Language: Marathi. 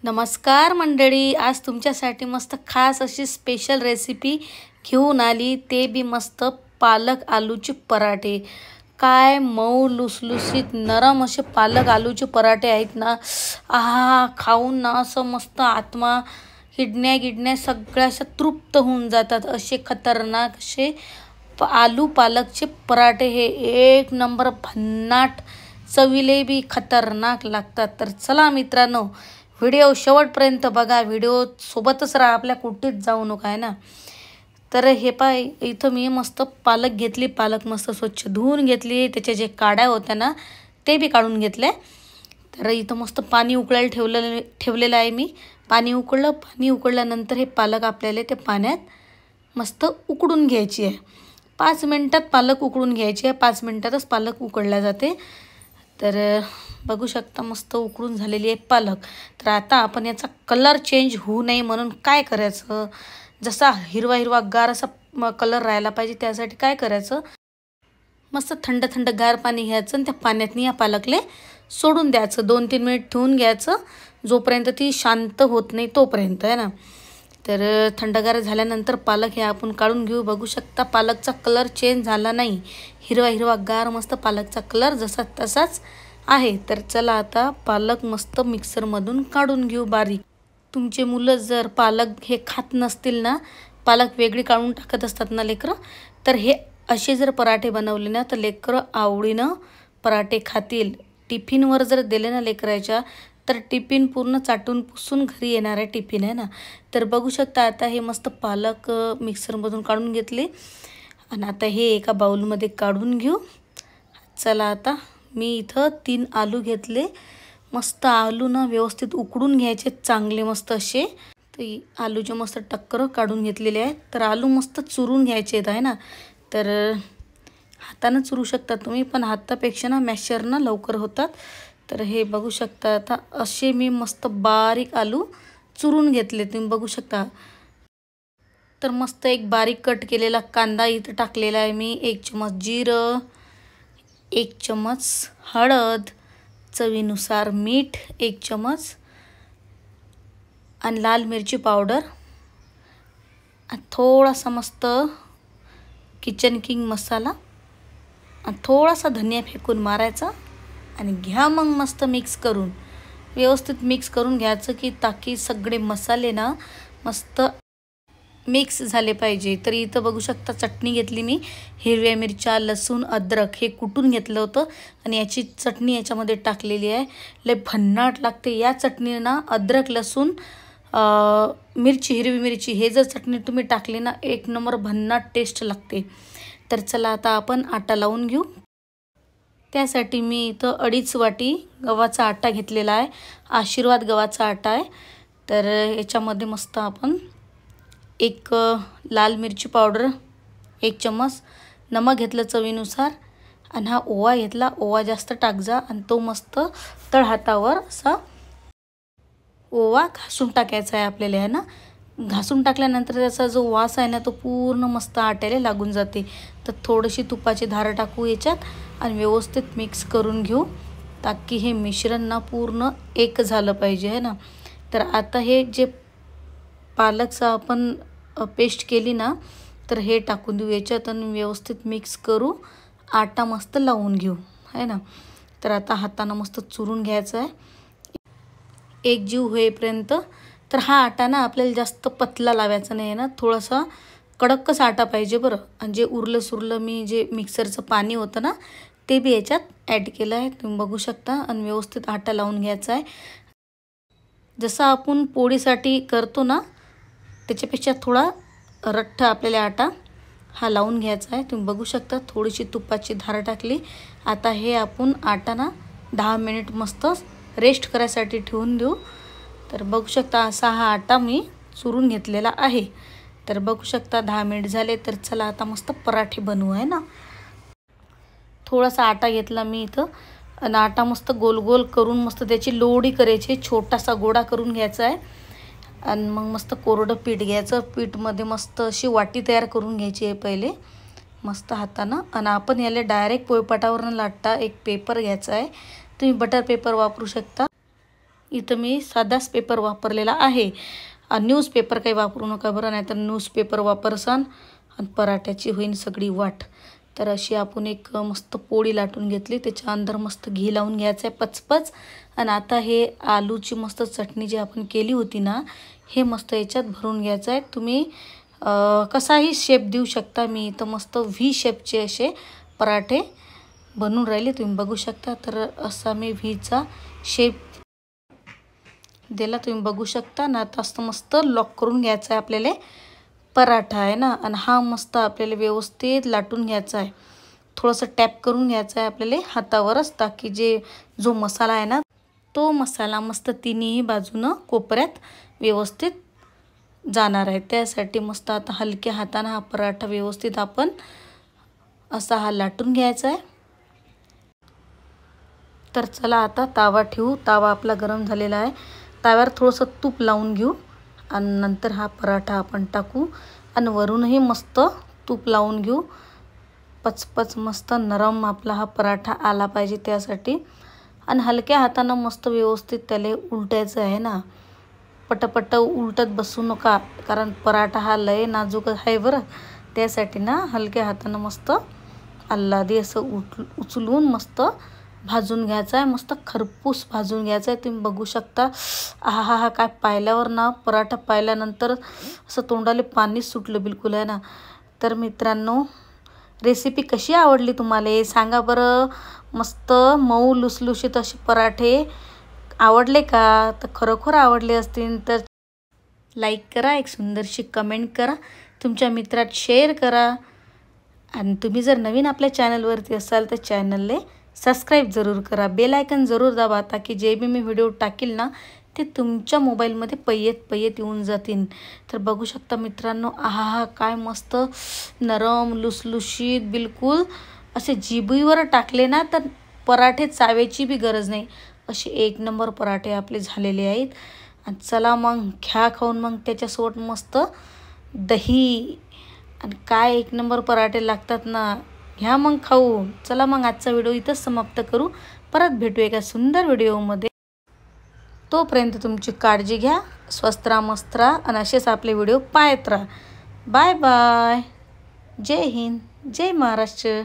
नमस्कार मंडळी, आज तुमच्यासाठी मस्त खास अशी स्पेशल रेसिपी घेऊन आली, ते बी मस्त पालक आलूचे पराठे। काय मऊ लुसलुसीत नरम असे पालक आलूचे पराठे आहेत ना, खाऊन ना असं मस्त आत्मा किडण्या सगळ्या अशा तृप्त होऊन जातात। असे खतरनाक असे आलू पालकचे पराठे हे एक नंबर भन्नाट, चवीले बी खतरनाक लागतात। तर चला मित्रांनो, व्हिडिओ शेवटपर्यंत बघा, व्हिडिओ सोबतच राहा, आपल्या कुठेच जाऊ नका आहे ना। तर हे पाय, इथं मी मस्त पालक घेतली, पालक मस्त स्वच्छ धुवून घेतली, त्याच्या जे काड्या होत्या ना ते बी काढून घेतले। तर इथं मस्त पाणी उकळायला ठेवलेलं आहे मी। पाणी उकळल्यानंतर हे पालक आपल्याला ते पाण्यात मस्त उकडून घ्यायची आहे। 5 मिनिटात पालक उकडून घ्यायची आहे, 5 मिनिटातच पालक उकडल्या जाते। तर बघू शकता मस्त उकडून झालेली आहे पालक। तर आता आपण याचा कलर चेंज होऊ नये म्हणून काय करायचं, जसा हिरवा गार असा कलर राहायला पाहिजे, त्यासाठी काय करायचं, मस्त थंड गार पाणी घ्यायचं आणि त्या पाण्यातनी या पालकले सोडून द्यायचं। 2-3 मिनिट ठेवून घ्यायचं, जोपर्यंत ती शांत होत नाही तोपर्यंत आहे ना। तर थंडगार झाल्यानंतर पालक हे आपण काढून घेऊ। बघू शकता पालकचा कलर चेंज झाला नाही, हिरवा गार मस्त पालकचा कलर जसा तसाच आहे। तर चला आता पालक मस्त मिक्सरमधून काढून घेऊ बारीक। तुमचे मुलं जर पालक हे खात नसतील ना, पालक वेगळी काढून टाकत असतात ना लेकरं, तर हे असे जर पराठे बनवले ना तर लेकरं आवडीनं पराठे खातील। टिफिनवर जर दिले ना लेकराच्या, तर टिफिन पूर्ण चाटून पुसून घरी येणार आहे टिफिन आहे ना। तर बघू शकता आता हे मस्त पालक मिक्सरमधून काढून घेतले आणि आता हे एका बाउलमध्ये काढून घेऊ। चला आता मी इथं 3 आलू घेतले, मस्त आलू ना व्यवस्थित उकडून घ्यायचे चांगले मस्त असे। तर आलूचे मस्त टक्कर काढून घेतलेले आहेत। तर आलू मस्त चुरून घ्यायचे आहेत आहे ना। तर हातानं चुरू शकता तुम्ही, पण हातापेक्षा ना मॅशरनं लवकर होतात। तर हे बघू शकता आता असे मी मस्त बारीक आलू चुरून घेतले, तुम्ही बघू शकता। तर मस्त एक बारीक कट केलेला कांदा इथं टाकलेला आहे मी, 1 चमच जिरं, 1 चमच हळद, चवीनुसार मीठ 1 चमच आणि लाल मिरची पावडर, थोडासा मस्त किचन किंग मसाला आणि थोडासा धनिया फेकून मारायचा आणि घ्या मग मस्त मिक्स करून, व्यवस्थित मिक्स करून घ्यायचं की ताकी सगळे मसाले ना मस्त मिक्स झाले पाहिजे। तर इथं बघू शकता चटणी घेतली मी, हिरव्या मिरच्या, लसूण, अद्रक हे कुटून घेतलं होतं आणि याची चटणी याच्यामध्ये टाकलेली आहे। लय भन्नाट लागते या चटणी ना, अद्रक, लसूण, मिरची, हिरवी मिरची हे जर चटणी तुम्ही टाकली ना, एक नंबर भन्नाट टेस्ट लागते। तर चला आता आपण आटा लावून घेऊ। त्यासाठी मी इथं 2.5 वाटी गव्हाचा आटा घेतलेला आहे, आशीर्वाद गव्हाचा आटा आहे। तर याच्यामध्ये मस्त आपण 1 लाल मिरची पावडर, 1 चमच नमक घेतलं चवीनुसार आणि हा ओवा घेतला, ओवा जास्त टाकजा आणि तो मस्त तळहातावर असा ओवा घासून टाकायचा आहे आपल्याला आहे ना। घासून टाकल्यानंतर त्याचा जो वास आहे ना तो पूर्ण मस्त आट्याला लागून जाते। तर थोडीशी तुपाची धार टाकू याच्यात आणि व्यवस्थित मिक्स करून घेऊ, ताकी हे मिश्रण ना पूर्ण एक झालं पाहिजे आहे ना। तर आता हे जे पालकचं आपण पेस्ट केली ना, तर हे टाकून देऊ याच्यात आणि व्यवस्थित मिक्स करू, आटा मस्त लावून घेऊ आहे ना। तर आता हातानं मस्त चुरून घ्यायचं आहे एक जीव होईपर्यंत। तर हा आटा ना आपल्याला जास्त पतला लावायचा नाही आहे ना, थोडासा कडकच आटा पाहिजे बरं। आणि जे उरलं सुरलं मी जे मिक्सरचं पाणी होतं ना ते बी याच्यात ॲड केलं आहे, तुम्ही बघू शकता। आणि व्यवस्थित आटा लावून घ्यायचा आहे, जसं आपण पोळीसाठी करतो ना त्याच्यापेक्षा थोडा रट्टा आपल्याला आटा हा लावून घ्यायचा आहे। तुम्ही बघू शकता थोडीशी तुपाची धार टाकली। आता हे आपण आटा ना 10 मिनिट मस्त रेस्ट करायसाठी ठेवून देऊ। तर बघू शकता असा हा आटा मी चुरून घेतलेला आहे। तर बघू शकता 10 मिनिट झाले। तर चला आता मस्त पराठे बनवू आहे ना। थोडासा आटा घेतला मी इथं आणि आटा मस्त गोल गोल करून मस्त त्याची लोडी करायची, छोटासा गोळा करून घ्यायचा आहे आणि मग मस्त कोरडं पीठ घ्यायचं। पीठमध्ये मस्त अशी वाटी तयार करून घ्यायची आहे पहिले मस्त हातानं। आणि आपण याला डायरेक्ट पोळपाटावर न लाटता एक पेपर घ्यायचा आहे, तुम्ही बटर पेपर वापरू शकता। इथं मी साधाच पेपर वापरलेला आहे. न्यूजपेपर काही वापरू नका बरं, नाही तर न्यूजपेपर वापरसान आणि पराठ्याची होईन सगळी वाट. तर अशी आपण एक मस्त पोळी लाटून घेतली, त्याच्या अंदर मस्त घी लावून घ्यायचं आहे पचपच. आणि आता हे आलूची मस्त चटणी जी आपण केली होती ना, हे मस्त याच्यात भरून घ्यायचं आहे. तुम्ही कसाही शेप देऊ शकता. मी इथं मस्त व्ही शेपचे असे पराठे बनवून राहिले, तुम्ही बघू शकता. तर असा मी व्हीचा शेप दिला, तुम्ही बघू शकता ना. आता असं मस्त लॉक करून घ्यायचं आहे आपल्याला. पराठा आहे ना, आणि हा मस्त आपल्याला व्यवस्थित लाटून घ्यायचा आहे. थोडंसं टॅप करून घ्यायचं आहे आपल्याला हातावरच, ताकी जो मसाला आहे ना, तो मसाला मस्त तिन्ही बाजूनं कोपऱ्यात व्यवस्थित जाणार आहे. त्यासाठी मस्त आता हलक्या हाताने हा पराठा व्यवस्थित आपण असा हा लाटून घ्यायचा आहे. तर चला आता तावा ठेवू. तावा आपला गरम झालेला आहे. ताव्यावर थोडंसं तूप लावून घेऊ आणि नंतर हा पराठा आपण टाकू आणि वरूनही मस्त तूप लावून घेऊ. पचपच मस्त नरम आपला हा पराठा आला पाहिजे त्यासाठी. आणि हलक्या हातानं मस्त व्यवस्थित त्याला उलटायचं आहे ना. पटपट उलटत बसू नका, कारण पराठा हा लय नाजूक आहे बरं. त्यासाठी ना हलक्या हातानं मस्त आल्हादी असं उचलून मस्त भाजून घ्यायचं आहे. मस्त खरपूस भाजून घ्यायचं आहे. तुम्ही बघू शकता. हा काय पाहिल्यावर ना, पराठा पाहिल्यानंतर असं तोंडाला पाणीच सुटलं बिलकुल आहे ना. तर मित्रांनो, रेसिपी कशी आवडली तुम्हाला हे सांगा बरं. मस्त मऊ लुसलुशीत असे पराठे आवडले का? तर खरोखर आवडले असतील तर लाईक करा, एक सुंदरशी कमेंट करा, तुमच्या मित्रात शेअर करा. आणि तुम्ही जर नवीन आपल्या चॅनलवरती असाल तर चॅनलला सबस्क्राईब जरूर करा. बेल आयकन जरूर दाबा, ताकी जे बी मी व्हिडिओ टाकील ना, ते तुमच्या मोबाईलमध्ये पयत येऊन जातील. तर बघू शकता मित्रांनो, काय मस्त नरम लुसलुशीत, बिलकुल असे जिभीवर टाकले ना तर पराठे चावायची बी गरज नाही, असे एक नंबर पराठे आपले झालेले आहेत. आणि चला मग घ्या खाऊन. मग त्याच्यासोबत मस्त दही आणि काय एक नंबर पराठे लागतात ना. घ्या मग खाऊ. चला मग आजचा व्हिडिओ इथंच समाप्त करू. परत भेटू एका सुंदर व्हिडिओमध्ये. तोपर्यंत तुमची काळजी घ्या. स्वस्त राहा, मस्त राहा आणि असेच आपले व्हिडिओ पाहत राहा. Bye bye. जय हिंद, जय महाराष्ट्र.